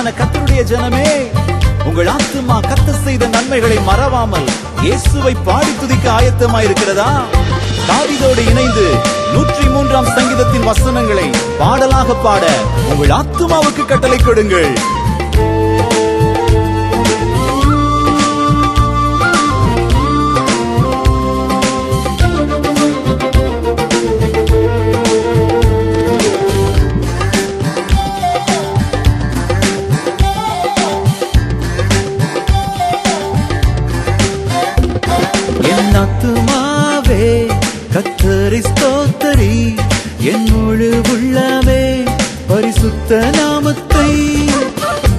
அருமையான கர்த்தருடைய ஜனமே, உங்கள் ஆத்துமா கர்த்தர் செய்த நன்மைகளை மறவாமல் இயேசுவை பாடி துதிக்க ஆயத்தமாயிருக்கிறதா? தாவீதோடு இணைந்து 103ஆம் சங்கீதத்தின் வசனங்களை பாடலாக பாட உங்கள் ஆத்துமாவுக்கு கட்டளை கொடுங்கள். ஆத்துமாவே கர்த்தரை ஸ்தோத்தரி, என் முழு உள்ளமே பரிசுத்த நாமத்தை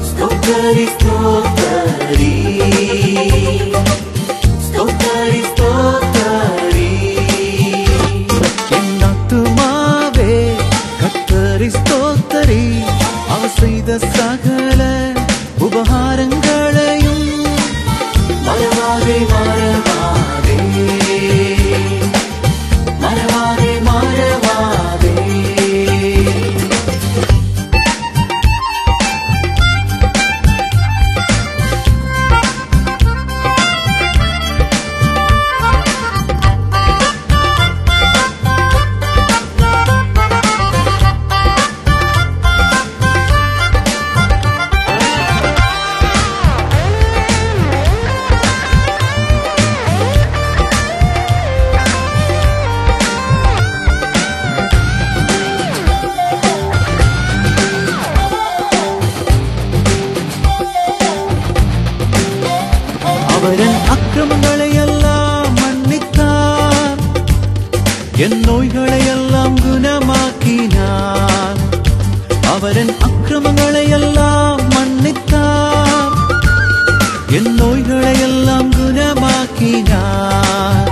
ஸ்தோத்தரி ஸ்தோத்தரி ஸ்தோத்தரி ஸ்தோத்தரி. என் ஆத்துமாவே கர்த்தரை ஸ்தோத்தரி, அவர் செய்த சகல உபகாரங்களையும் மறவாதே மறவாதே மறவாதே மறவாதே. அவரன் அக்கிரமங்களை எல்லாம் மன்னித்தார், என் நோய்களை எல்லாம் குணமாக்கினார். அவரன் அக்கிரமங்களை எல்லாம் மன்னித்தார், என் நோய்களை எல்லாம் குணமாக்கினார்.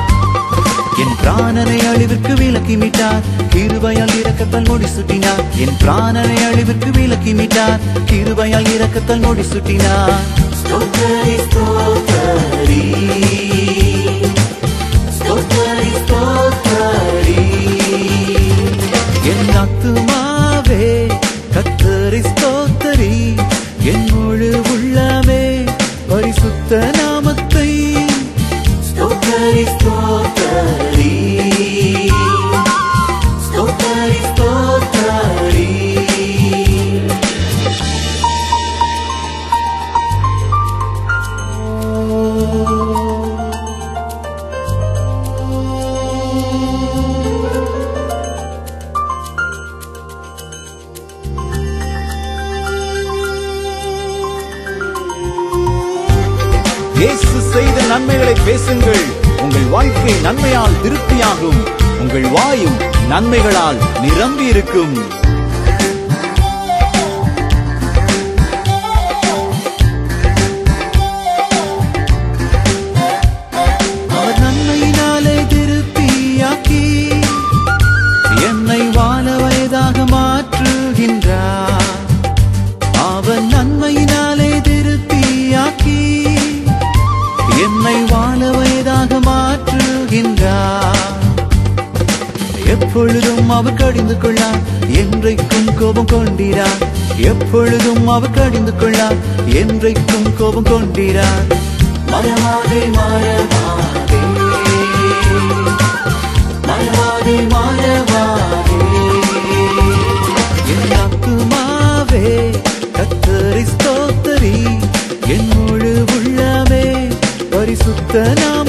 என் பிராணனை அழிவிற்கு விலக்கி மீட்டார், கிருபையால் இரக்கத்தால் முடி சுட்டினார். என் பிராணனை அழிவிற்கு விலக்கி மீட்டார், கிருபையால் இரக்கத்தால் முடி சுட்டினார். ஸ்தோத்தரி ஸ்தோத்தரி ஸ்தோத்தரி ஸ்தோத்தரி. என் ஆத்துமாவே கர்த்தரை ஸ்தோத்தரி, என் முழு உள்ளமே பரிசுத்த நாமத்தை ஸ்தோத்தரி ஸ்தோத்தரி ஸ்தோத்தரி ஸ்தோத்தரி. இயேசு செய்த நன்மைகளை பேசுங்கள், உங்கள் வாழ்க்கை நன்மையால் திருப்தியாகும், உங்கள் வாயும் நன்மைகளால் நிரம்பி இருக்கும். அவர் நன்மையினாலே திருப்தியாக்கி என்னை வாழ வயதாக மாற்றுகின்றார். அவர் நன்மையினாலே திருப்தியாக்கி என்னை வாழ வயதாக மாற்றுகின்றார். எப்பொழுதும் அவர் கடிந்து கொள்ளார், என்றைக்கும் கோபம் கொண்டிரார். எப்பொழுதும் அவர் கடிந்து கொள்ளார், என்றைக்கும் கோபம் கொண்டிரார். மறவாதே மறவாதே மறவாதே மறவாதே. என் ஆத்துமாவே கர்த்தரை ஸ்தோத்தரி, என் முழு உள்ளமே பரிசுத்த நாமத்தை